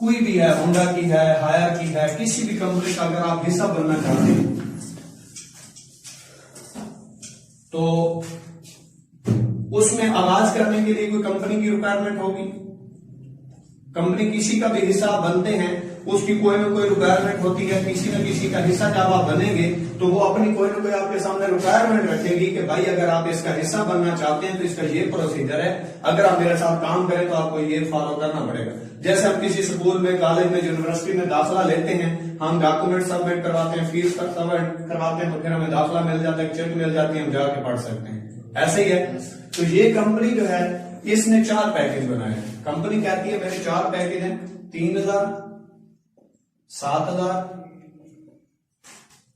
कोई भी है, होंडा की है, हायर की है, किसी भी कंपनी का अगर आप हिस्सा बनना चाहते हैं तो उसमें आगाज करने के लिए कोई कंपनी की रिक्वायरमेंट होगी। कंपनी किसी का भी हिस्सा बनते हैं, उसकी कोई ना कोई रिक्वायरमेंट होती है। किसी न किसी का हिस्सा जब आप बनेंगे तो वो अपनी कोई ना कोई आपके सामने रिक्वायरमेंट रखेगी कि भाई अगर आप इसका हिस्सा बनना चाहते हैं तो इसका ये प्रोसीजर है, अगर आप मेरे साथ काम करें तो आपको ये फॉलो करना पड़ेगा। जैसे हम किसी स्कूल में, कॉलेज में, यूनिवर्सिटी में दाखिला लेते हैं, हम डॉक्यूमेंट सबमिट करवाते हैं, फीस सबमिट करवाते हैं, तो फिर हमें दाखिला मिल जाता है, चेक मिल जाती है, हम जाके पढ़ सकते हैं। ऐसे ही है। तो ये कंपनी जो है इसने 4 पैकेज बनाए। कंपनी कहती है मेरे 4 पैकेज हैं, 3000, 7000,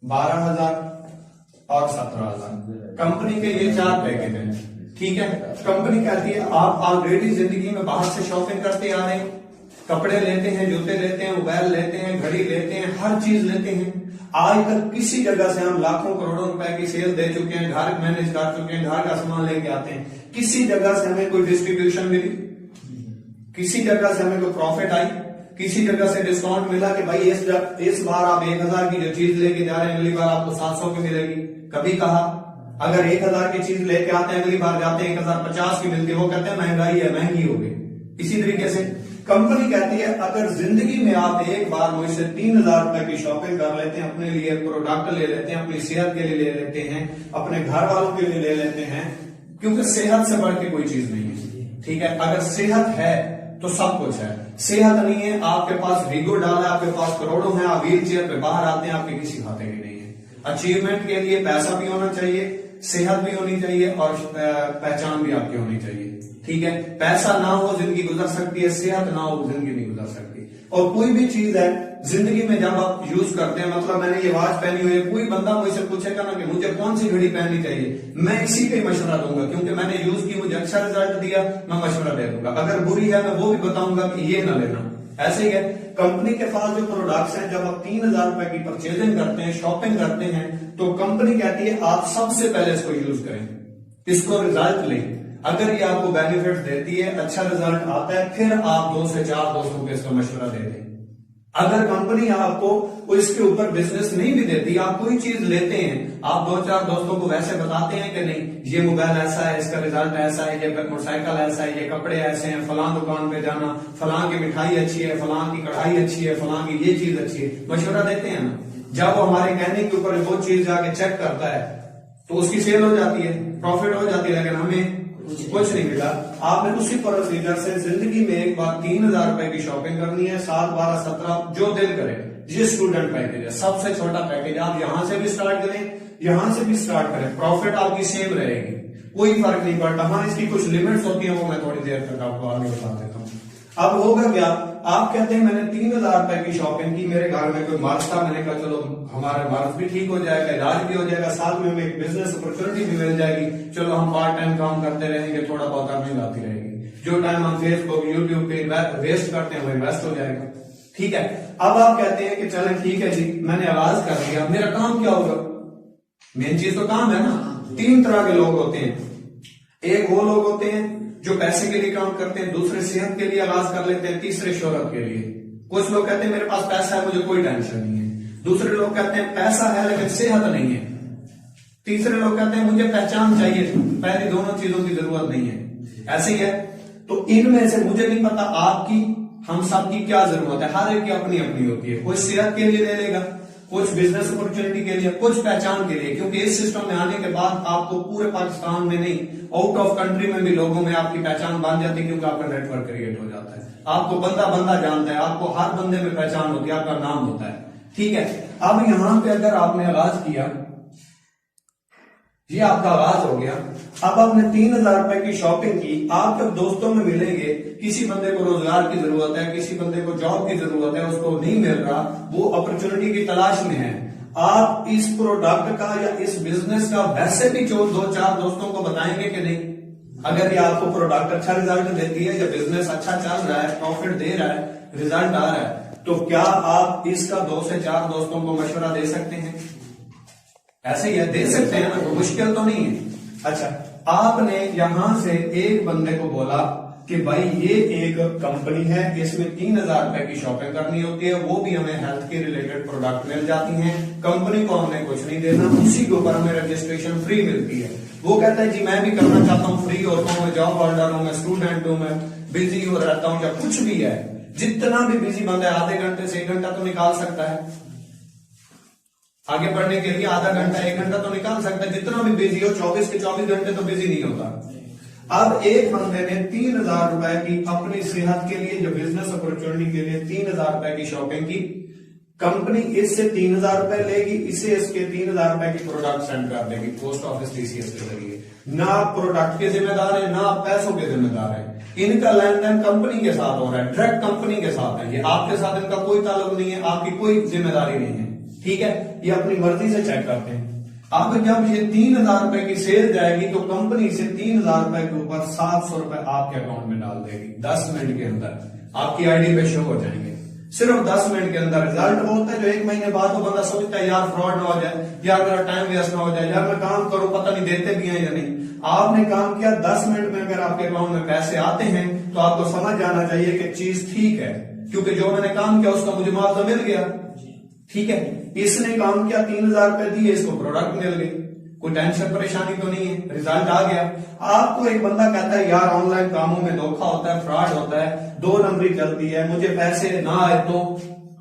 12000 और 17000। कंपनी के ये 4 पैकेज हैं, ठीक है। कंपनी कहती है आप ऑलरेडी जिंदगी में बाहर से शॉपिंग करते आ रहे हैं, कपड़े लेते हैं, जूते लेते हैं, मोबाइल लेते हैं, घड़ी लेते हैं, हर चीज लेते हैं। आज तक किसी जगह से हम लाखों करोड़ों रुपए की सेल दे चुके हैं, घर मैनेज कर चुके हैं, घर का सामान लेके आते हैं, किसी जगह से हमें कोई डिस्ट्रीब्यूशन मिली, किसी जगह से हमें कोई प्रॉफिट आई, किसी जगह से डिस्काउंट मिला कि भाई इस बार आप 1000 की जो चीज लेके जा रहे हैं अगली बार आपको 700 की मिलेगी। कभी कहा अगर 1000 की चीज लेके आते हैं, अगली बार जाते हैं 1050 की मिलती है, वो कहते हैं महंगाई है, महंगी हो गई। इसी तरीके से कंपनी कहती है अगर जिंदगी में आप एक बार मुझसे 3000 रुपए की शॉपिंग कर लेते हैं, अपने लिए प्रोडक्ट ले लेते हैं, अपनी सेहत के लिए ले लेते हैं, अपने घर वालों के लिए ले लेते हैं, क्योंकि सेहत से बढ़ के कोई चीज नहीं है, ठीक है। अगर सेहत है तो सब कुछ है, सेहत नहीं है, आपके पास वीगो डाल है, आपके पास करोड़ों है, आप व्हील चेयर पे बाहर आते हैं, आपके किसी खाते की नहीं है। अचीवमेंट के लिए पैसा भी होना चाहिए, सेहत भी होनी चाहिए और पहचान भी आपकी होनी चाहिए, ठीक है। पैसा ना हो जिंदगी गुजर सकती है, सेहत ना हो जिंदगी नहीं गुजर सकती। और कोई भी चीज है जिंदगी में जब आप यूज करते हैं, मतलब मैंने ये वॉच पहनी हुई है, कोई बंदा मुझसे पूछेगा ना कि मुझे कौन सी घड़ी पहननी चाहिए, मैं इसी पे मशवरा दूंगा, क्योंकि मैंने यूज की, मुझे अच्छा रिजल्ट दिया, मैं मशवरा दे दूंगा। अगर बुरी है मैं वो भी बताऊंगा कि ये ना लेना। ऐसे ही है कंपनी के पास जो प्रोडक्ट्स हैं, जब आप 3000 रुपए की परचेजिंग करते हैं, शॉपिंग करते हैं, तो कंपनी कहती है आप सबसे पहले इसको यूज करें, इसको रिजल्ट लें। अगर ये आपको बेनिफिट देती है, अच्छा रिजल्ट आता है, फिर आप 2 से 4 दोस्तों को इसका मशवरा दे दें। अगर कंपनी आपको इसके ऊपर बिजनेस नहीं भी देती, आप कोई चीज लेते हैं, आप 2-4 दोस्तों को वैसे बताते हैं कि नहीं ये मोबाइल ऐसा है, इसका रिजल्ट ऐसा है, ये मोटरसाइकिल ऐसा है, ये कपड़े ऐसे हैं, फलां दुकान पे जाना, फलां की मिठाई अच्छी है, फलां की कढ़ाई अच्छी है, फलां की ये चीज अच्छी है, मशवरा देते हैं ना। जब वो हमारे कहने के ऊपर वो चीज जाके चेक करता है तो उसकी सेल हो जाती है, प्रॉफिट हो जाती है, लेकिन हमें कुछ नहीं मिला। आपने उसी प्रोसीजर से जिंदगी में एक बार 3000 रुपए की शॉपिंग करनी है, 7, 12, 17 जो दिल करे। ये स्टूडेंट पैकेज है, सबसे छोटा पैकेज, आप यहां से भी स्टार्ट करें, यहां से भी स्टार्ट करें, प्रॉफिट आपकी सेम रहेगी, कोई फर्क नहीं पड़ता। हाँ इसकी कुछ लिमिट्स होती है, वो मैं थोड़ी देर तक आपको आगे बता देता हूँ। अब होगा क्या, आप कहते हैं मैंने 3000 रुपए की शॉपिंग की, मेरे घर में कोई मर्ज था, मैंने कहा चलो हमारा मर्ज भी ठीक हो जाएगा, इलाज भी हो जाएगा, साथ में हमें एक बिजनेस अपॉर्चुनिटी भी मिल जाएगी, चलो हम पार्ट टाइम काम करते रहेंगे, थोड़ा बहुत अर्निंग आती रहेगी, जो टाइम हम फेसबुक यूट्यूब पे वेस्ट करते हैं वो इन्वेस्ट हो जाएगा, ठीक है। अब आप कहते हैं कि चलें ठीक है जी, मैंने आगाज कर दिया, मेरा काम क्या होगा। मेन चीज तो काम है ना। 3 तरह के लोग होते हैं, एक वो लोग होते हैं जो पैसे के लिए काम करते हैं, दूसरे सेहत के लिए आगाज कर लेते हैं, तीसरे शोहरत के लिए। कुछ लोग कहते हैं मेरे पास पैसा है, मुझे कोई टेंशन नहीं है, दूसरे लोग कहते हैं पैसा है लेकिन सेहत नहीं है, तीसरे लोग कहते हैं मुझे पहचान चाहिए, पहली दोनों चीजों की जरूरत नहीं है। ऐसे ही है। तो इनमें से मुझे नहीं पता आपकी, हम सब की क्या जरूरत है, हर एक की अपनी अपनी होती है। कोई सेहत के लिए ले लेगा, कुछ बिजनेस अपॉर्चुनिटी के लिए, कुछ पहचान के लिए, क्योंकि इस सिस्टम में आने के बाद आपको पूरे पाकिस्तान में नहीं, आउट ऑफ कंट्री में भी लोगों में आपकी पहचान बन जाती है, क्योंकि आपका नेटवर्क क्रिएट हो जाता है, आपको बंदा बंदा जानता है, आपको हर बंदे में पहचान होती है, आपका नाम होता है, ठीक है। अब यहां पे अगर आपने आगाज किया, ये आपका आगाज हो गया। अब आपने 3000 रुपए की शॉपिंग की, आप जब दोस्तों में मिलेंगे, किसी बंदे को रोजगार की जरूरत है, किसी बंदे को जॉब की जरूरत है, उसको नहीं मिल रहा, वो अपॉर्चुनिटी की तलाश में है, आप इस प्रोडक्ट का या इस बिजनेस का वैसे भी 2-4 दोस्तों को बताएंगे कि नहीं। अगर ये आपको प्रोडक्ट अच्छा रिजल्ट देती है या बिजनेस अच्छा चल रहा है, प्रॉफिट दे रहा है, रिजल्ट आ रहा है, तो क्या आप इसका 2 से 4 दोस्तों को मशवरा दे सकते हैं। ऐसे ही है, दे सकते हैं ना, मुश्किल तो नहीं है। अच्छा, आपने यहां से एक बंदे को बोला कि भाई ये एक कंपनी है, इसमें 3,000 रुपए की शॉपिंग करनी होती है, वो भी हमें हेल्थ के रिलेटेड प्रोडक्ट मिल जाती हैं, कंपनी को हमने कुछ नहीं देना, उसी के ऊपर हमें रजिस्ट्रेशन फ्री मिलती है। वो कहता है जी मैं भी करना चाहता हूँ, फ्री होता हूँ, मैं जॉब होल्डर हूँ, मैं स्टूडेंट हूँ, मैं बिजी हो रहता हूँ, या कुछ भी है, जितना भी बिजी बंदा है आधे घंटे से 1 घंटा तो निकाल सकता है, आगे बढ़ने के लिए आधा घंटा 1 घंटा तो निकाल सकता है, जितना भी बिजी हो 24 के 24 घंटे तो बिजी नहीं होता। अब एक बंदे ने 3,000 रुपए की अपनी सेहत के लिए, जो बिजनेस अपॉर्चुनिटी के लिए 3,000 रुपए की शॉपिंग की, कंपनी इससे 3,000 रुपए लेगी, इसे इसके 3,000 रुपए की प्रोडक्ट सेंड कर देगी पोस्ट ऑफिस टीसीएस के जरिए। ना आप प्रोडक्ट के जिम्मेदार है, ना आप पैसों के जिम्मेदार है, इनका लेन देन कंपनी के साथ हो रहा है, डायरेक्ट कंपनी के साथ है, ये आपके साथ इनका कोई ताल्लुक नहीं है, आपकी कोई जिम्मेदारी नहीं है, ठीक है, ये अपनी मर्जी से चेक करते हैं। अब जब ये 3,000 रुपए की सेल जाएगी तो कंपनी से 3,000 रुपए के ऊपर 700 रुपए आपके अकाउंट में डाल देगी, 10 मिनट के अंदर आपकी आईडी पे शो हो जाएंगे, सिर्फ 10 मिनट के अंदर। रिजल्ट वो होता है जो 1 महीने बाद वो बंदा सोचता है यार फ्रॉड ना हो जाए, यार मेरा टाइम वेस्ट ना हो जाए, यार मैं काम करूं पता नहीं देते भी हैं या नहीं। आपने काम किया, 10 मिनट में अगर आपके अकाउंट में पैसे आते हैं तो आपको समझ जाना चाहिए कि चीज ठीक है, क्योंकि जो मैंने काम किया उसका मुझे मुआवजा मिल गया, ठीक है। इसने काम किया, 3,000 रुपए दिए, इसको प्रोडक्ट मिल गई, कोई टेंशन परेशानी तो नहीं है, रिजल्ट आ गया। आपको एक बंदा कहता है यार ऑनलाइन कामों में धोखा होता है, फ्रॉड होता है, 2 नंबरी चलती है, मुझे पैसे ना आए, तो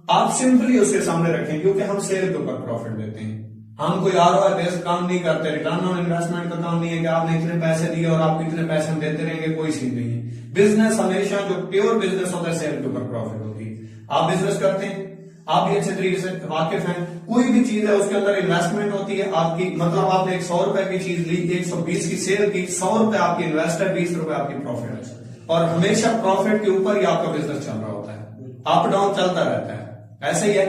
आप सिंपली उसके सामने रखें, क्योंकि हम सेल के ऊपर प्रॉफिट देते हैं, हम कोई ROI बेस्ड काम नहीं करते, रिटर्न ऑन इन्वेस्टमेंट का काम नहीं है कि आपने इतने पैसे दिए और आपको इतने पैसे हम देते रहेंगे, कोई सीन नहीं है। बिजनेस हमेशा जो प्योर बिजनेस होता है सेल के ऊपर प्रॉफिट होती है। आप बिजनेस करते हैं, आप भी अच्छे तरीके से वाकिफ हैं, कोई भी चीज है उसके अंदर इन्वेस्टमेंट होती है आपकी, मतलब आपने 100 रुपए की चीज ली, 120 की सेल की, 100 रुपए आपकी इन्वेस्ट है, 20 रुपए आपकी प्रॉफिट है, और हमेशा प्रॉफिट के ऊपर ही आपका बिजनेस चल रहा होता है, अप डाउन चलता रहता है। ऐसे ही है,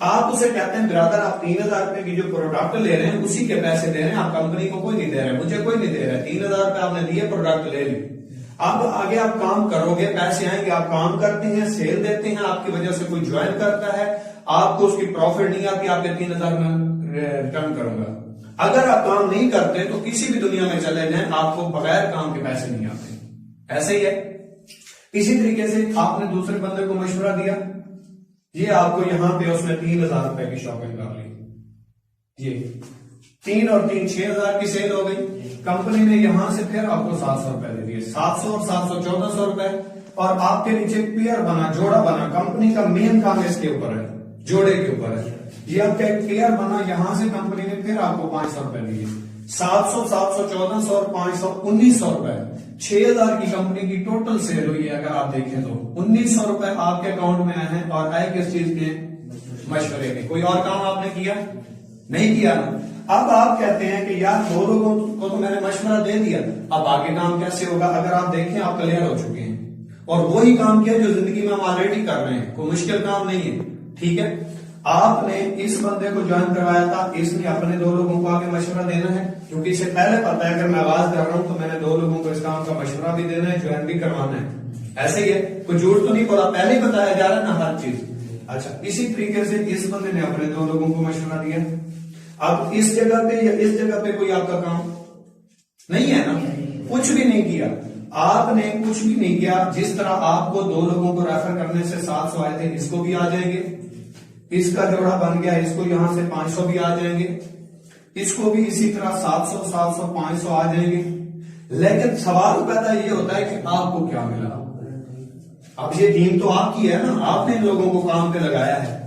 आप उसे कहते हैं ब्रदर आप 3,000 रुपए की जो प्रोडक्ट ले रहे हैं उसी के पैसे दे रहे हैं, आप कंपनी को कोई नहीं दे रहे, मुझे कोई नहीं दे रहा है, 3,000 रुपए आपने दिए, प्रोडक्ट ले ली। अब आगे आप काम करोगे, पैसे आएंगे, आप काम करते हैं, सेल देते हैं, आपकी वजह से कोई ज्वाइन करता है, आपको उसकी प्रॉफिट नहीं आती, आपके 3,000 में रिटर्न करूंगा। अगर आप काम नहीं करते तो किसी भी दुनिया में चले जाएं, आपको बगैर काम के पैसे नहीं आते। ऐसे ही है। इसी तरीके से आपने दूसरे बंदे को मशवरा दिया, ये आपको यहां पे उसने 3,000 रुपए की शॉपिंग कर ली, ये 3 और 3 6,000 की सेल हो गई, कंपनी ने यहां से फिर आपको 700 रुपए दे दिए, 700 और 700 1400 रुपए, और आपके नीचे पेयर बना, जोड़ा बना। कंपनी का मेन काम इसके ऊपर है, जोड़े के ऊपर है, ये आपका एक पेयर बना, यहां से कंपनी ने फिर आपको 500 रुपए दिए, 700 700 1400 और 500 1900 रुपए। 6,000 की कंपनी की टोटल सेल हुई है, अगर आप देखें तो 1900 रुपए आपके अकाउंट में आए हैं, और आए किस चीज के? मशवरे के। कोई और काम आपने किया नहीं किया ना। अब आप कहते हैं कि यार 2 लोगों को तो मैंने मशवरा दे दिया, अब आगे काम कैसे होगा? अगर आप देखें आप क्लियर हो चुके हैं, और वही काम किया जो जिंदगी में हम ऑलरेडी कर रहे हैं, कोई मुश्किल काम नहीं है, ठीक है। आपने इस बंदे को ज्वाइन करवाया था, इसने अपने 2 लोगों को आगे मशवरा देना है, क्योंकि इसे पहले पता है अगर मैं आवाज कर रहा हूं तो मैंने 2 लोगों को इस काम का मशवरा भी देना है, ज्वाइन भी करवाना है। ऐसे ही है, कोई झूठ तो नहीं बोला, पहले ही बताया जा रहा है ना हर चीज। अच्छा, इसी तरीके से इस बंदे ने अपने 2 लोगों को मशवरा दिया। अब इस जगह पे या इस जगह पे कोई आपका काम नहीं है ना, कुछ भी नहीं किया, आपने कुछ भी नहीं किया। जिस तरह आपको 2 लोगों को रेफर करने से 700 आए थे, इसको भी आ जाएंगे, इसका जोड़ा बन गया, इसको यहां से 500 भी आ जाएंगे, इसको भी इसी तरह 700 700 500 आ जाएंगे। लेकिन सवाल पैदा ये होता है कि आपको क्या मिला? अब ये टीम तो आपकी है ना, आपने इन लोगों को काम पे लगाया है,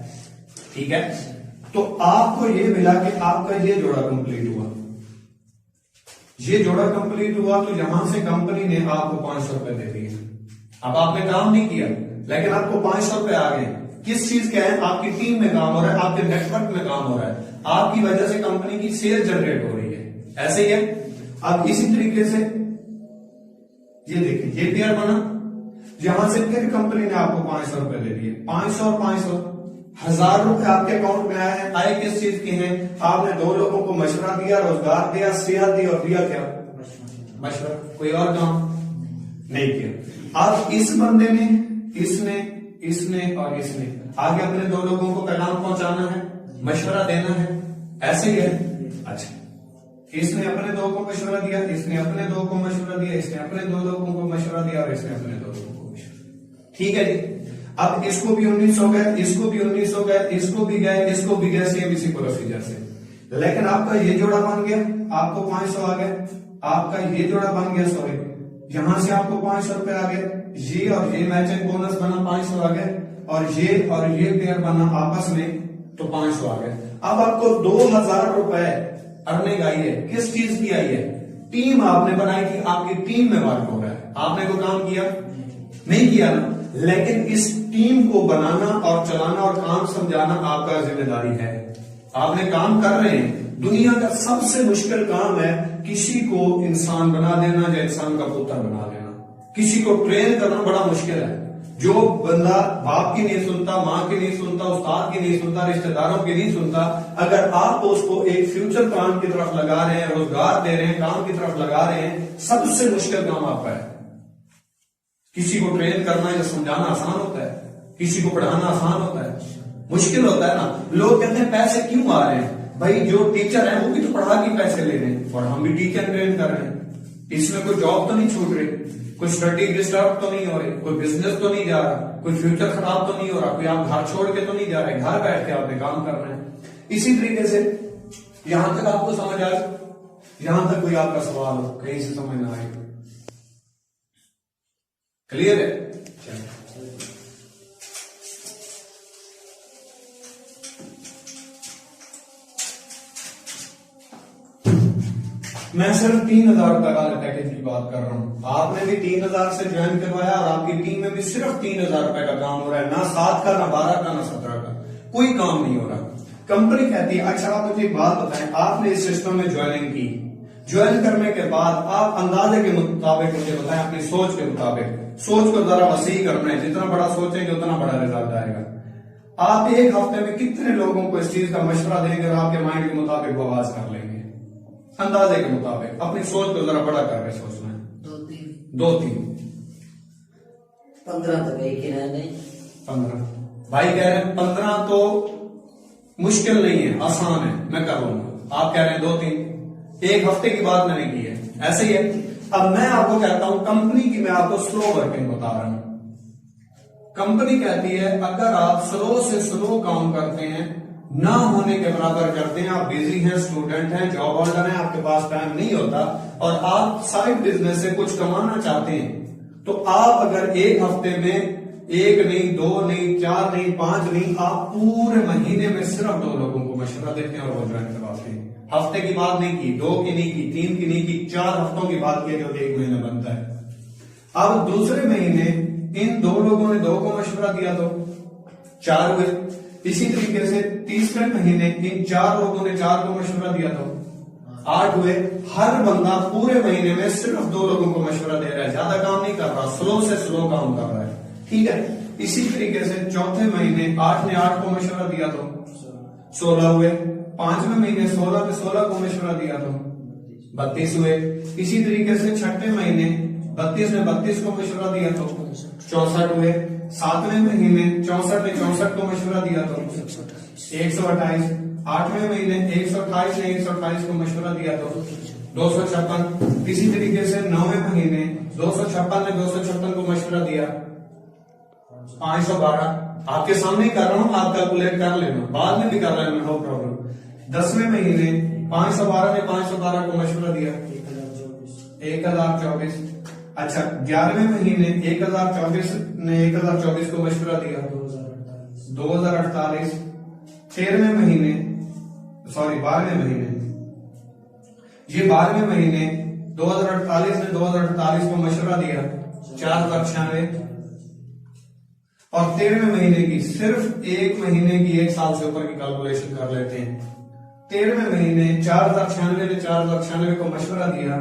ठीक है। तो आपको ये मिला कि आपका ये जोड़ा कंप्लीट हुआ, ये जोड़ा कंप्लीट हुआ, तो यहां से कंपनी ने आपको 500 रुपए दे दिए। अब आपने काम नहीं किया, लेकिन आपको 500 रुपए आ गए। किस चीज के हैं? आपकी टीम में काम हो रहा है, आपके नेटवर्क में काम हो रहा है, आपकी वजह से कंपनी की सेल जनरेट हो रही है। ऐसे ही है। अब इसी तरीके से ये देखिए, ये पेयर बना, यहां से फिर कंपनी ने आपको 500 रुपए दे दिए, 500 और 500 1000 रुपए आपके अकाउंट में आए हैं। आए किस चीज के हैं? आपने 2 लोगों को मशवरा दिया, रोजगार दिया, सेहत दी, और दिया क्या? मशवरा। कोई और काम नहीं किया। अब इस बंदे ने, इसने और इसने आगे अपने 2 लोगों को पैगाम पहुंचाना है, मशवरा देना है। ऐसे ही है। अच्छा, इसने अपने दो को मशवरा दिया, इसने अपने दो को मशवरा दिया, इसने अपने दो लोगों को मशवरा दिया और इसने अपने दो लोगों को मशवरा। ठीक है जी। अब इसको भी 19 हो गए, इसको भी 19 हो गए, इसको भी गए, इसको भी गए, सेम इसी प्रोसीजर से। लेकिन आपका ये जोड़ा बन गया, आपको 500 आ गए, आपका ये जोड़ा बन गया, सॉरी यहां से आपको 500 रुपए आ गए, ये और ये मैचिंग बोनस बना 500 आ गए, और ये पेयर बना आपस में तो 500 आ गए। अब आपको 2000 रुपए अर्निंग आई है, किस चीज की आई है? टीम आपने बनाई थी, आपकी टीम में वर्क हो रहा है, आपने कोई काम किया नहीं किया ना, लेकिन इस टीम को बनाना और चलाना और काम समझाना आपका जिम्मेदारी है। आपने काम कर रहे हैं। दुनिया का सबसे मुश्किल काम है किसी को इंसान बना देना या इंसान का पुत्र बना देना। किसी को ट्रेन करना बड़ा मुश्किल है। जो बंदा बाप की नहीं सुनता, माँ की नहीं सुनता, उस्ताद की नहीं सुनता, रिश्तेदारों की नहीं सुनता, अगर आप उसको एक फ्यूचर प्लान की तरफ लगा रहे हैं, रोजगार दे रहे हैं, काम की तरफ लगा रहे हैं, सबसे मुश्किल काम आपका है। किसी को ट्रेन करना या समझाना आसान होता है, किसी को पढ़ाना आसान होता है, मुश्किल होता है ना। लोग कहते हैं पैसे क्यों आ रहे हैं? भाई जो टीचर है वो भी तो पढ़ा के पैसे ले रहे हैं और हम भी टीचर ट्रेन कर रहे हैं। इसमें कोई जॉब तो नहीं छूट रही, कोई स्टडी डिस्टर्ब तो नहीं हो रही, कोई बिजनेस तो नहीं जा रहा, कोई फ्यूचर खराब तो नहीं हो रहा, कोई आप घर छोड़ के तो नहीं जा रहे, घर बैठ के आपने काम करना है। इसी तरीके से यहां तक आपको समझ आ जाए, यहां तक कोई आपका सवाल हो, कहीं से समझ ना आए, क्लियर है? मैं सिर्फ 3000 रुपए वाले पैकेज की बात कर रहा हूं। आपने भी 3000 से ज्वाइन करवाया और आपकी टीम में भी सिर्फ 3000 रुपए का काम हो रहा है, ना 7 का, ना 12 का, ना 17 का, कोई काम नहीं हो रहा। कंपनी कहती है अच्छा आप मुझे एक बात बताएं, आपने इस सिस्टम में ज्वाइनिंग की, ज्वाइन करने के बाद आप अंदाजे के मुताबिक मुझे बताएं, अपनी सोच के मुताबिक, सोच को जरा वसी करना है, जितना बड़ा सोचेंगे उतना बड़ा रिजल्ट आएगा। आप एक हफ्ते में कितने लोगों को इस चीज का मशवरा देंगे और आपके माइंड के मुताबिक वो आवाज कर लेंगे? अंदाजे के मुताबिक अपनी सोच को जरा बड़ा करके सोचना है। 2-3 15 तो एक ही नहीं, 15 भाई कह रहे हैं 15 तो मुश्किल नहीं है, आसान है, मैं कर लूंगा। आप कह रहे हैं 2-3, एक हफ्ते की बात मैंने की है, ऐसे ही है। अब मैं आपको कहता हूं कंपनी की, मैं आपको स्लो वर्किंग बता रहा हूं। कंपनी कहती है अगर आप स्लो से स्लो काम करते हैं, ना होने के बराबर करते हैं, आप बिजी हैं, स्टूडेंट हैं, जॉब होल्डर हैं, आपके पास टाइम नहीं होता और आप साइड बिजनेस से कुछ कमाना चाहते हैं, तो आप अगर एक हफ्ते में 1 नहीं, 2 नहीं, 4 नहीं, 5 नहीं, आप पूरे महीने में सिर्फ 2 लोगों को मशवरा देते हैं और वो ज्वाइन करवाते हैं। हफ्ते की बात नहीं की, 2 की नहीं की, 3 की नहीं की, 4 हफ्तों की बात की जो 1 महीना बनता है। अब दूसरे महीने इन 2 लोगों ने 2 को मशवरा दिया तो 4 हुए। इसी तरीके से तीसरे महीने इन 4 लोगों ने 4 को मशवरा दिया तो 8 हुए। हर बंदा पूरे महीने में सिर्फ 2 लोगों को मशवरा दे रहा है, ज्यादा काम नहीं कर रहा, स्लो से स्लो काम कर रहा है, ठीक है। इसी तरीके से चौथे महीने 8 ने 8 को मशवरा दिया तो 16 हुए। 5वें महीने 16 पे 16 को मशवरा दिया तो 32 हुए। इसी तरीके से छठे महीने 32 ने 32 को मशवरा दिया तो 64 हुए। 7वें महीने 64 ने 64 को मशवरा दिया तो 128। 8वें महीने 128 ने 128 को मशवरा दिया तो 256। इसी तरीके से 9वें महीने 256 ने 256 को मशवरा दिया 512। आपके सामने ही कर रहा हूं, आप कैलकुलेट कर लेना, बाद में भी कर लेना, नो प्रॉब्लम। 10वें महीने 512 ने 512 को मशवरा दिया 1024। अच्छा 11वें महीने 1024 ने 1024 को मशवरा दिया 2048। 13वें महीने 12वें महीने, ये 12वें महीने 2048 ने 2048 को मशवरा दिया 4096। और 13वें महीने की, सिर्फ एक महीने की 1 साल से ऊपर की कैलकुलेशन कर लेते हैं। 13वें महीने 4096 ने 4096 को मशवरा दिया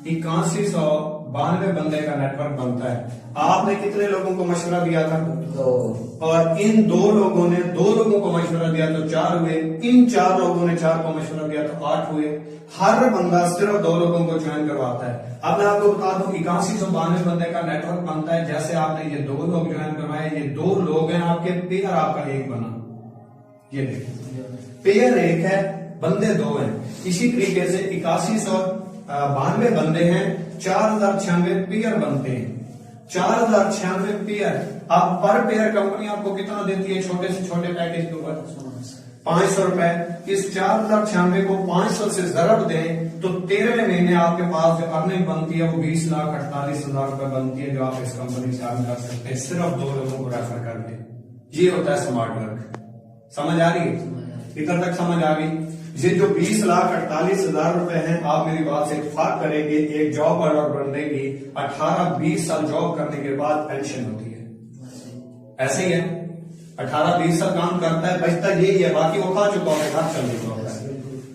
8192 बंदे का नेटवर्क बनता है। आपने कितने लोगों को मशवरा दिया था? 2। और इन 2 लोगों ने 2 लोगों को मशवरा दिया तो 4 हुए। इन 4 लोगों ने 4 को मशवरा दिया तो 8 हुए। हर बंदा सिर्फ 2 लोगों को ज्वाइन करवाता है। अब मैं आपको बता दूं 8192 बंदे का नेटवर्क बनता है। जैसे आपने ये 2 लोग ज्वाइन करवाए, ये 2 लोग हैं आपके, पेयर आपका 1 बना। ये देखिए पेयर 1 है, बंदे 2 हैं। इसी तरीके से 8192 बंदे हैं, 4096 पेयर बनते हैं। 4096 पेयर, आप पर पेयर कंपनी आपको कितना देती है छोटे से छोटे पैकेज के ऊपर? 500 रुपए। इस 4096 को 500 से जरब दें तो 13वें महीने आपके पास जो अर्निंग बनती है वो 20,48,000 रुपए बनती है, जो आप इस कंपनी से अर्न कर सकते हैं सिर्फ 2 लोगों को रेफर करके। ये होता है स्मार्ट वर्क। समझ आ रही है? इधर तक समझ आ गई? ये जो 20,48,000 रुपए हैं, आप मेरी बात से इत्तेफाक करेंगे, एक जॉब और बंदे की 18-20 साल जॉब करने के बाद पेंशन होती है। ऐसे ही है, 18-20 साल काम करता है, बचता यही है, बाकी वो खा चुका है, घर चल चुका है।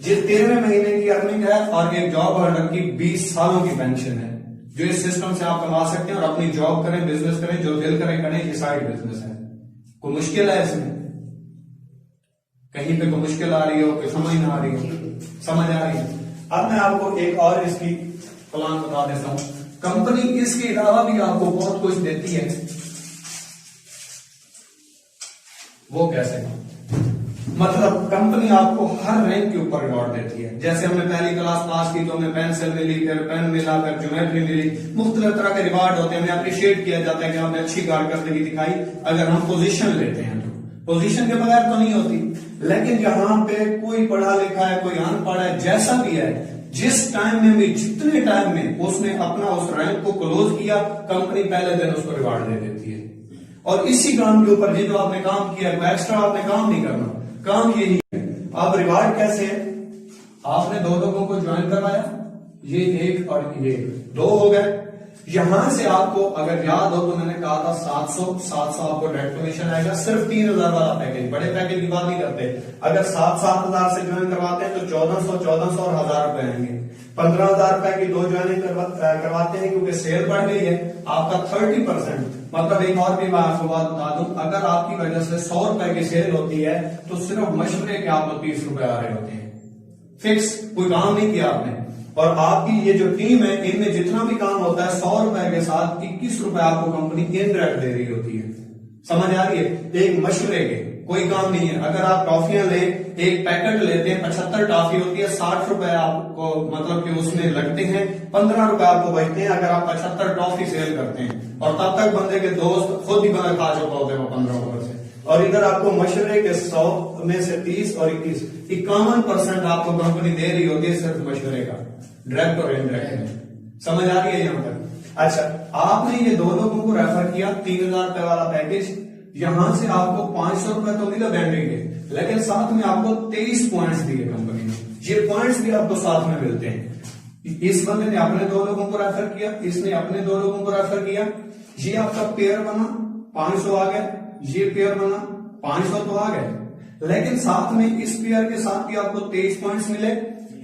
ये 13वें महीने की अर्निंग है और एक जॉब होल्डर की 20 सालों की पेंशन है, जो इस सिस्टम से आप कमा सकते हैं और अपनी जॉब करें, बिजनेस करें, जो दिल करें करें। ये साइड बिजनेस है। कोई मुश्किल है इसमें? कहीं पे कोई मुश्किल आ रही हो, कोई समझ ना आ रही हो? समझ आ रही है? अब मैं आपको एक और इसकी प्लान बता देता हूं। कंपनी इसके अलावा भी आपको बहुत कुछ देती है। वो कैसे? मतलब कंपनी आपको हर रैंक के ऊपर रिवॉर्ड देती है। जैसे हमने पहली क्लास पास की तो हमें पेंसिल मिली, फिर पेन मिला, फिर ज्योमेट्री मिली, मुख्तलिफ तरह के रिवॉर्ड होते हैं। हमें अप्रिशिएट किया जाता है कि हमने अच्छी कारकर्दगी दिखाई। अगर हम पोजीशन लेते हैं तो पोजीशन के बगैर तो नहीं होती। लेकिन यहाँ पे कोई पढ़ा लिखा है, कोई अनपढ़ है, जैसा भी है, जिस टाइम में भी, जितने टाइम में उसने अपना उस रैंक को क्लोज किया, कंपनी पहले दिन उसको रिवार्ड दे देती है। और इसी काम के ऊपर जो आपने काम किया, एक्स्ट्रा आपने काम नहीं करना, काम यही है। अब रिवार्ड कैसे है? आपने 2 लोगों को ज्वाइन करवाया, ये 1 और ये 2 हो गए। यहां से आपको अगर याद हो तो मैंने कहा था 700 आपको डायरेक्ट कमीशन आएगा। सिर्फ 3,000 वाला पैकेज, बड़े पैकेज की बात नहीं करते। अगर 7,000 से ज्वाइन करवाते हैं तो 1,400 और 1,000 रुपए आएंगे। 15,000 रुपए की 2 ज्वाइनिंग करवाते हैं, क्योंकि सेल बढ़ गई है, आपका 30%। मतलब एक और भी मैं आपको बात बता दूं, अगर आपकी वजह से 100 रुपए की सेल होती है तो सिर्फ मशवरे के आपको 30 रुपए आ रहे होते हैं। फिक्स, कोई काम नहीं किया आपने। और आपकी ये जो टीम है, इनमें जितना भी काम होता है 100 रुपए के साथ 21 रुपए आपको कंपनी इनडायरेक्ट दे रही होती है। समझ आ रही है? एक मशवरे के, कोई काम नहीं है। अगर आप टॉफियां ले, एक पैकेट लेते हैं, 75 टॉफी होती है, 60 रुपए आपको मतलब कि उसमें लगते हैं, 15 रुपए आपको बचते हैं अगर आप 75 टॉफी सेल करते हैं। और तब तक बंदे के दोस्त खुद ही बंदा खा चुका होते हैं वो 15 रुपए से। और इधर आपको मशवरे के 100 में से 30 और 21, 51% आपको कंपनी दे रही होती है सिर्फ मशवरे का, डायरेक्ट और इनडायरेक्ट। समझ आ रही है यहां तक? अच्छा, आपने ये 2 लोगों को रेफर किया, 3,000 रुपए वाला पैकेज, यहां से आपको 500 रुपए तो मिला बैंडिंग के, लेकिन साथ में आपको 23 पॉइंट्स दिए कंपनी ने। ये पॉइंट्स भी आपको साथ में मिलते हैं। इस बंदे ने अपने 2 लोगों को रेफर किया, इसने अपने 2 लोगों को रेफर किया, ये आपका पेयर बना, 500 आ गए, ये पेयर बना, 500 तो आ गए। लेकिन साथ में इस पेयर के साथ भी आपको 23 पॉइंट्स मिले,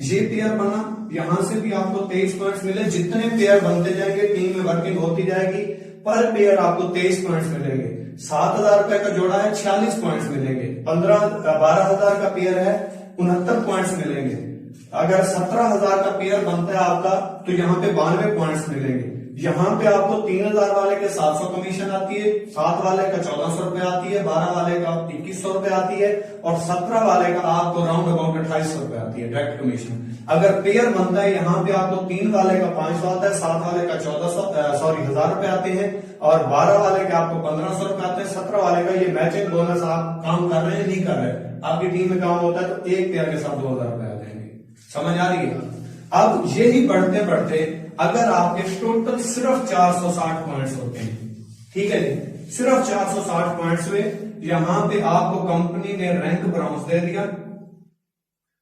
ये पेयर बना, यहां से भी आपको 23 पॉइंट्स मिले। जितने पेयर बनते जाएंगे, टीम में वर्किंग होती जाएगी, पर पेयर आपको 23 पॉइंट्स मिलेंगे। 7,000 रुपए का जोड़ा है, 46 पॉइंट्स मिलेंगे। 12,000 का पेयर है, 69 पॉइंट्स मिलेंगे। अगर 17,000 का पेयर बनता है आपका तो यहाँ पे 92 पॉइंट्स मिलेंगे। यहाँ पे आपको 3,000 वाले के 700 कमीशन आती है, 7 वाले का 1,400 रुपए आती है, 12 वाले का 2,100 रुपए आती है और 17 वाले का आपको राउंड अबाउट 2,800 रुपए आती है डायरेक्ट कमीशन। अगर पेयर बनता है, यहाँ पे आपको 3 वाले का 500 आता है, 7 वाले का 1,000 रुपए आते हैं और 12 वाले के आपको 1,500 रुपए आते हैं, 17 वाले का ये मैचिंग बोनस आप काम कर रहे हैं नहीं कर रहे, आपकी टीम में काम होता है तो एक पेयर के साथ 2,000 रुपए आ जाएंगे। समझ आ रही है? अब यही बढ़ते बढ़ते अगर आपके टोटल सिर्फ 460 पॉइंट्स होते हैं, ठीक है जी, सिर्फ 460 पॉइंट्स हुए, यहां पे आपको कंपनी ने रैंक ब्राउन्स दे दिया।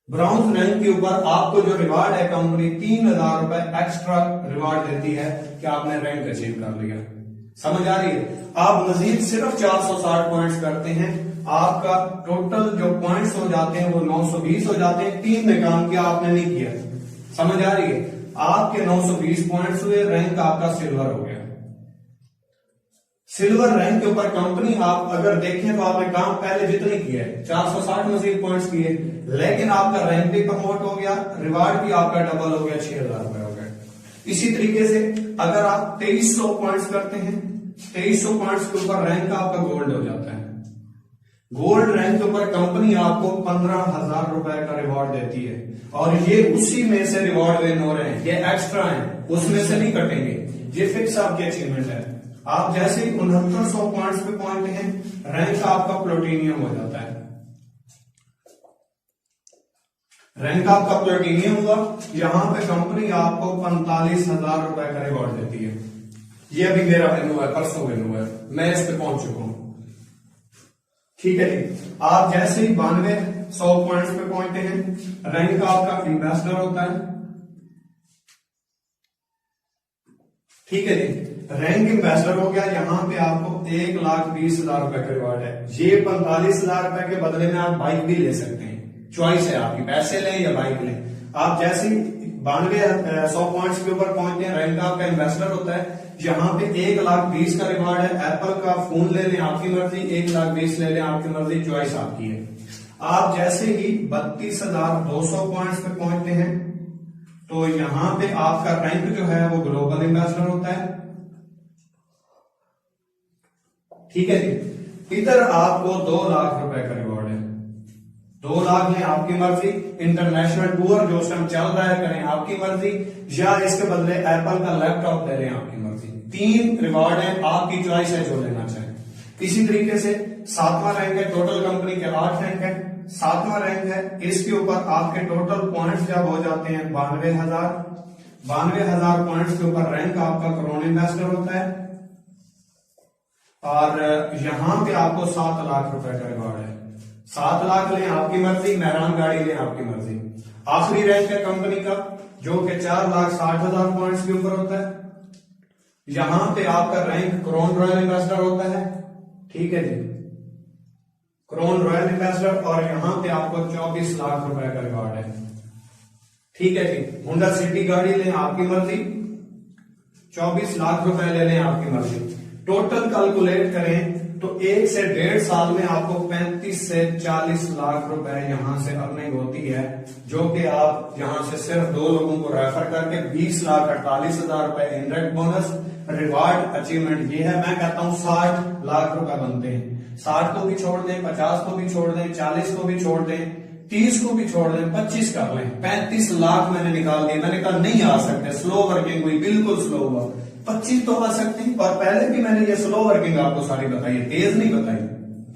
ब्राउन्स रैंक के ऊपर आपको जो रिवार्ड है, कंपनी 3,000 रुपए एक्स्ट्रा रिवार्ड देती है कि आपने रैंक अचीव कर लिया। समझ आ रही है? आप मजीद सिर्फ 460 पॉइंट्स करते हैं, आपका टोटल जो पॉइंट्स हो जाते हैं वो 920 हो जाते हैं। टीम ने काम किया, आपने नहीं किया। समझ आ रही है? आपके 920 पॉइंट्स हुए, रैंक आपका सिल्वर हो गया। सिल्वर रैंक के ऊपर कंपनी, आप अगर देखें तो आपने काम पहले जितने किए 460 मजीद पॉइंट्स किए, लेकिन आपका रैंक भी प्रमोट हो गया, रिवार्ड भी आपका डबल हो गया, 6,000 रुपए हो गए। इसी तरीके से अगर आप 2,300 पॉइंट्स करते हैं, 2,300 पॉइंट्स के ऊपर रैंक आपका गोल्ड हो जाता है। गोल्ड रैंक के ऊपर कंपनी आपको 15,000 रुपए का रिवॉर्ड देती है, और ये उसी में से रिवॉर्ड विन हो रहे हैं, ये एक्स्ट्रा है, उसमें से नहीं कटेंगे, ये फिक्स आपकी अचीवमेंट है। आप जैसे ही 6900 पॉइंट्स पे पहुंचते हैं, रैंक आपका प्लैटिनियम हो जाता है। रैंक आपका प्लैटिनियम हुआ, यहां पे कंपनी आपको 45,000 रुपए का रिवॉर्ड देती है। ये अभी मेरा विन हुआ है, परसों विन हुआ है, मैं इस पे पहुंच चुका हूं। ठीक है जी, आप जैसे ही 9200 पॉइंट्स पे पहुंचते हैं, रैंक आपका एम्बेसडर होता है। ठीक है जी, रैंक एम्बेसडर हो गया, यहां पे आपको 1,20,000 रुपए का रिवॉर्ड है। ये 45,000 रुपए के बदले में आप बाइक भी ले सकते हैं, चॉइस है आपकी, पैसे लें या बाइक लें। आप जैसे ही 9200 पॉइंट्स के ऊपर पहुंचते हैं, रैंक आपका एम्बेसडर होता है, यहां पे 1,20,000 का रिवॉर्ड है। एप्पल का फोन ले लें, आपकी मर्जी, 1,20,000 ले लें, आपकी मर्जी, चॉइस आपकी है। आप जैसे ही 32,200 पॉइंट्स पे पहुंचते हैं, तो यहां पे आपका रैंक जो है वो ग्लोबल एम्बेसडर होता है। ठीक है जी, इधर आपको 2 लाख रुपए का रिवॉर्ड है। 2 लाख में आपकी मर्जी, इंटरनेशनल टूर जो उस टाइम चल रहा है करें, आपकी मर्जी, या इसके बदले एप्पल का लैपटॉप ले लें, आपकी मर्जी। 3 रिवॉर्ड है, आपकी चॉइस है जो लेना चाहें। इसी तरीके से 7वां रैंक है, टोटल कंपनी के 8 रैंक है, 7वां रैंक है, इसके ऊपर आपके टोटल पॉइंट्स जब हो जाते हैं 92,000 पॉइंट्स के ऊपर रैंक आपका क्राउन एम्बेसडर होता है, और यहां पे आपको 7 लाख रुपए का रिवॉर्ड है। 7 लाख लें, आपकी मर्जी, मेहरान गाड़ी लें, आपकी मर्जी। आखिरी रैंक है कंपनी का, जो कि 4,60,000 पॉइंट्स के ऊपर होता है, यहां पे आपका रैंक क्राउन रॉयल एम्बेसडर होता है। ठीक है जी, क्राउन रॉयल एम्बेसडर, और यहां पे आपको 24 लाख रुपए का रिवॉर्ड है। ठीक है जी, होंडा सिटी गाड़ी लें, आपकी मर्जी, 24 लाख रुपए ले लें, आपकी मर्जी। टोटल कैलकुलेट करें तो 1 से 1.5 साल में आपको 35 से 40 लाख रुपए यहां से अर्निंग होती है, जो कि आप यहां से सिर्फ 2 लोगों को रेफर करके 20,48,000 रुपए इनडायरेक्ट बोनस रिवार्ड अचीवमेंट, ये है। मैं कहता हूं 60 लाख रुपए बनते हैं। 60 को भी छोड़ दें, 50 को भी छोड़ दें, 40 को भी छोड़ दें, 30 को भी छोड़ दें, 25 कर लें, 35 लाख मैंने निकाल दिए। मैंने कहा नहीं आ सकते, स्लो वर्किंग हुई, बिल्कुल स्लो हुआ। 25 तो आ सकती, और पहले भी मैंने ये स्लो वर्किंग आपको सारी बताई है, तेज नहीं बताई।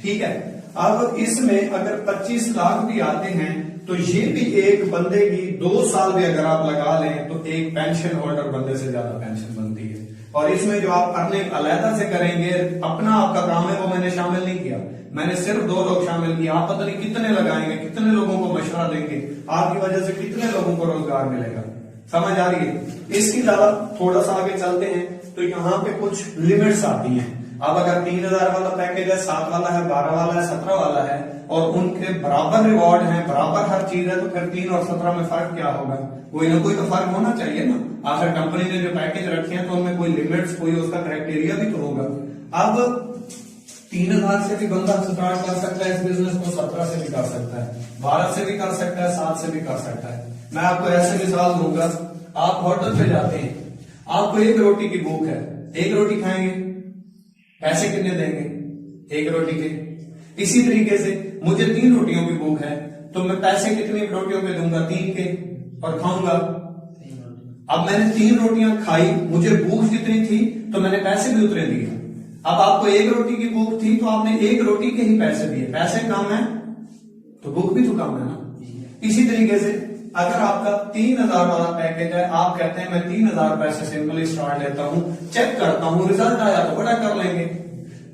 ठीक है, अब इसमें अगर 25 लाख भी आते हैं, तो ये भी एक बंदे की 2 साल भी अगर आप लगा लें, तो एक पेंशन होल्डर बंदे से ज्यादा पेंशन बनती है। और इसमें जो आप अर्निंग अलहदा से करेंगे, अपना आपका काम है, वो मैंने शामिल नहीं किया, मैंने सिर्फ 2 लोग शामिल किया। आप पता नहीं कितने लगाएंगे, कितने लोगों को मशवरा देंगे, आपकी वजह से कितने लोगों को रोजगार मिलेगा। समझ आ रही है? इसके अलावा थोड़ा सा आगे चलते हैं, तो यहाँ पे कुछ लिमिट्स आती हैं। अब अगर 3,000 वाला पैकेज है, 7 वाला है, 12 वाला है, 17 वाला है, और उनके बराबर रिवॉर्ड है, बराबर हर चीज है, तो फिर 3 और 17 में फर्क क्या होगा? कोई ना कोई तो फर्क होना चाहिए ना। आखिर कंपनी ने जो पैकेज रखे हैं, तो उनमें कोई लिमिट्स, कोई उसका क्राइटेरिया भी तो होगा। अब 3,000 से भी बंदा स्टार्ट कर सकता है इस बिजनेस को, 17 से भी कर सकता है, 12 से भी कर सकता है, 7 से भी कर सकता है। मैं आपको ऐसे मिसाल दूंगा, आप होटल पे जाते हैं, आपको 1 रोटी की भूख है, 1 रोटी खाएंगे, पैसे कितने देंगे? 1 रोटी के। इसी तरीके से मुझे 3 रोटियों की भूख है, तो मैं पैसे कितनी रोटियों पे दूंगा? 3 के, और खाऊंगा। अब मैंने 3 रोटियां खाई, मुझे भूख जितनी थी, तो मैंने पैसे भी उतने दिए। अब आपको 1 रोटी की भूख थी, तो आपने 1 रोटी के ही पैसे दिए, पैसे कम है तो भूख भी तो कम है ना। इसी तरीके से अगर आपका 3,000 वाला पैकेज है, आप कहते हैं मैं 3,000 रुपए से सिंपली स्टार्ट लेता हूं, चेक करता हूं, रिजल्ट आया तो बड़ा कर लेंगे।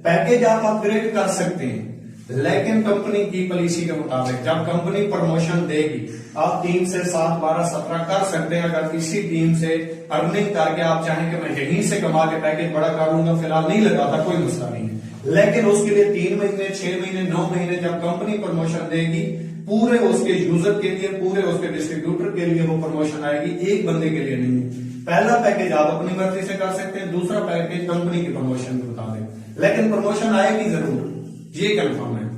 पैकेज आप अपग्रेड कर सकते हैं, लेकिन कंपनी की पॉलिसी के मुताबिक जब कंपनी प्रमोशन देगी, आप 3 से 7, 12, 17 कर सकते हैं। अगर किसी टीम से अर्निंग करके आप चाहें कि मैं यहीं से कमा के पैकेज बड़ा कर लूंगा, फिलहाल नहीं लगाता, कोई मसला नहीं है। लेकिन उसके लिए 3 महीने, 6 महीने, 9 महीने जब कंपनी प्रमोशन देगी, पूरे उसके यूजर के लिए, पूरे उसके डिस्ट्रीब्यूटर के लिए वो प्रमोशन आएगी, एक बंदे के लिए नहीं है। पहला पैकेज आप अपनी मर्जी से कर सकते हैं, दूसरा पैकेज कंपनी की प्रमोशन के मुताबिक, लेकिन प्रमोशन आएगी जरूर, ये कंफर्म है।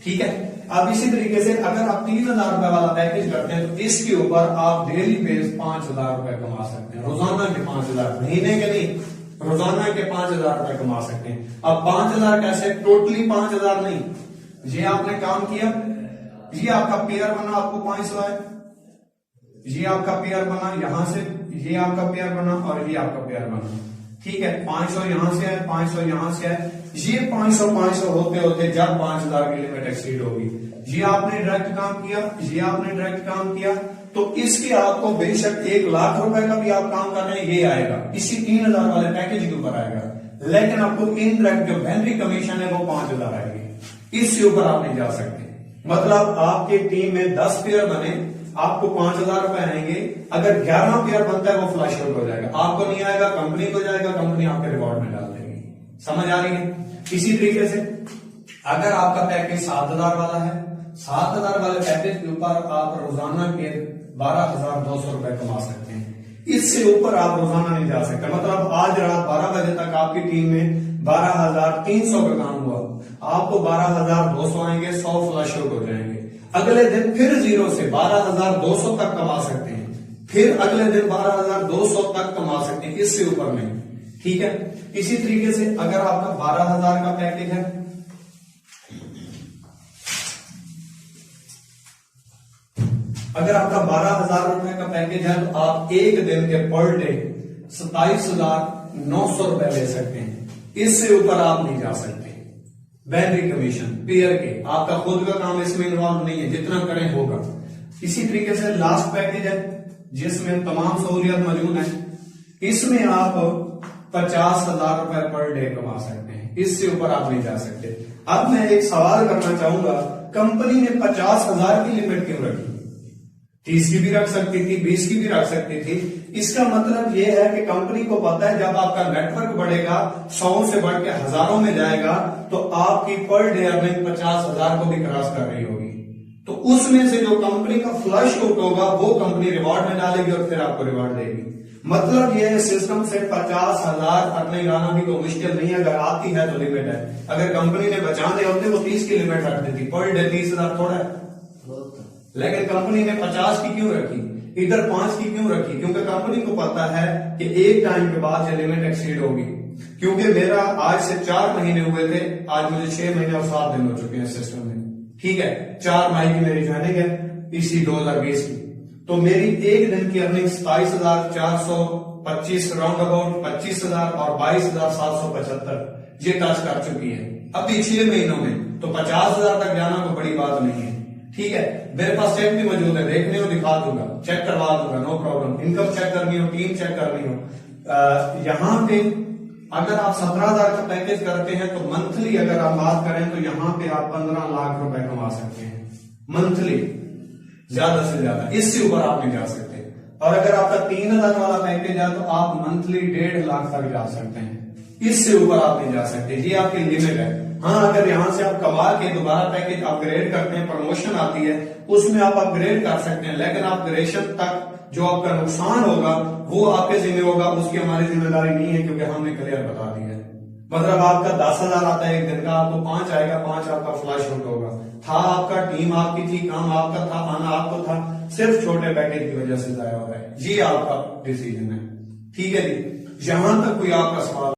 ठीक है, अब इसी तरीके से अगर आप 3,000 रुपए वाला पैकेज करते हैं, तो इसके ऊपर आप डेली बेस 5,000 रुपए कमा सकते हैं, रोजाना के 5,000, महीने के नहीं, रोजाना के 5,000 रुपए कमा सकते हैं। अब 5,000 कैसे? टोटली 5,000 नहीं, ये आपने काम किया, ये आपका पेयर बना, आपको 500 आए, ये आपका पेयर बना यहां से, ये आपका पेयर बना और ये आपका पेयर बना, ठीक है। 500 यहां से है, 500 यहां से है, ये 500 होते होते जब 5000 की लिमिट एक्सीड होगी, ये आपने डायरेक्ट काम किया, ये आपने डायरेक्ट काम किया, तो इसके आपको बेशक 1 लाख रुपए का भी आप काम कर रहे हैं ये आएगा, इसी 3000 वाले पैकेज के ऊपर आएगा, लेकिन आपको इनडायरेक्ट जो वेंडरी कमीशन है वो 5000 आएगी, इससे ऊपर आप नहीं जा सकते। मतलब आपकी टीम में 10 पेयर बने, आपको 5000 रुपए आएंगे, अगर 11 पेयर बनता है वो फ्लश आउट हो जाएगा, आपको नहीं आएगा, कंपनी को जाएगा, कंपनी आपके रिवॉर्ड में डाल देगी। समझ आ रही है? इसी तरीके से अगर आपका पैकेज 7000 वाला है, 7000 वाले पैकेज के ऊपर आप रोजाना के 12200 रुपए कमा सकते हैं, इससे ऊपर आप रोजाना नहीं जा सकते। मतलब आज रात 12 बजे तक आपकी टीम में 12300 का काम हुआ, आपको 12200 आएंगे, 100 फ्लश आउट हो जाएंगे, अगले दिन फिर जीरो से 12200 तक कमा सकते हैं, फिर अगले दिन 12200 तक कमा सकते हैं, इससे ऊपर नहीं, ठीक है। इसी तरीके से अगर आपका 12000 का पैकेज है, अगर आपका 12000 रुपए का पैकेज है तो आप एक दिन के पर डे 27900 रुपए ले सकते हैं, इससे ऊपर आप नहीं जा सकते। वेंडरी कमीशन पेयर के, आपका खुद का काम इसमें इन्वॉल्व नहीं है, जितना करें होगा। इसी तरीके से लास्ट पैकेज है जिसमें तमाम सहूलियत मौजूद है, इसमें आप 50,000 रुपए पर डे कमा सकते हैं, इससे ऊपर आप नहीं जा सकते। अब मैं एक सवाल करना चाहूंगा, कंपनी ने 50,000 की लिमिट क्यों रखी? 30 की भी रख सकती थी, 20 की भी रख सकती थी। इसका मतलब यह है कि कंपनी को पता है जब आपका नेटवर्क बढ़ेगा, 100 से बढ़ के हजारों में जाएगा, तो आपकी पर डे अर्निंग 50,000 को भी क्रॉस कर रही होगी, तो उसमें से जो कंपनी का फ्लश आउट होगा वो कंपनी रिवॉर्ड में डालेगी और फिर आपको रिवॉर्ड देगी। मतलब यह सिस्टम से 50,000 अर्निंग आना भी कोई मुश्किल नहीं है, अगर आती है तो लिमिट है। अगर कंपनी ने बचाने होते वो 30 की लिमिट रख देती, पर डे 30,000 थोड़ा है, लेकिन कंपनी ने 50 की क्यों रखी, इधर 5 की क्यों रखी? क्योंकि कंपनी को पता है कि एक टाइम के बाद ये लिमिट एक्सीड होगी। क्योंकि मेरा आज से 4 महीने हुए थे, आज मुझे 6 महीने और 7 दिन हो चुके हैं सिस्टम में, ठीक है। 4 माह की मेरी ज्वाइनिंग है इसी 2020 की, तो मेरी एक दिन की अर्निंग 27,425 राउंड अबाउट 25,000 और 22,775 ये टच कर चुकी है अभी 6 महीनों में, तो 50,000 तक जाना कोई बड़ी बात नहीं है, ठीक है। मेरे पास चेक भी मौजूद है, देखने को दिखा दूंगा, चेक करवा दूंगा, नो प्रॉब्लम। इनकम चेक करनी हो, टीम चेक करनी हो। यहां पे अगर आप 17,000 का पैकेज करते हैं तो मंथली अगर आप बात करें तो यहां पे आप 15 लाख रुपए कमा सकते हैं मंथली, ज्यादा से ज्यादा, इससे ऊपर आप नहीं जा सकते। और अगर आपका 3,000 वाला पैकेज है तो आप मंथली 1.5 लाख तक जा सकते हैं, इससे ऊपर आप नहीं जा सकते, ये आपकी लिमिट है। हाँ, अगर यहां से आप कमा के दोबारा पैकेज अपग्रेड करते हैं, प्रमोशन आती है, उसमें आप अपग्रेड कर सकते हैं, लेकिन अपग्रेडेशन तक जो आपका नुकसान होगा वो आपके जिम्मे होगा, उसकी हमारी जिम्मेदारी नहीं है, क्योंकि हमने क्लियर बता दिया है। मतलब आपका 10,000 आता है एक दिन का, आपको 5 आएगा, 5 आपका फ्लश आउट होगा। था आपका, टीम आपकी थी, काम आपका था, आना आपको था, सिर्फ छोटे पैकेज की वजह से जाया हो रहा है, ये आपका डिसीजन है, ठीक है जी। यहां तक कोई आपका सवाल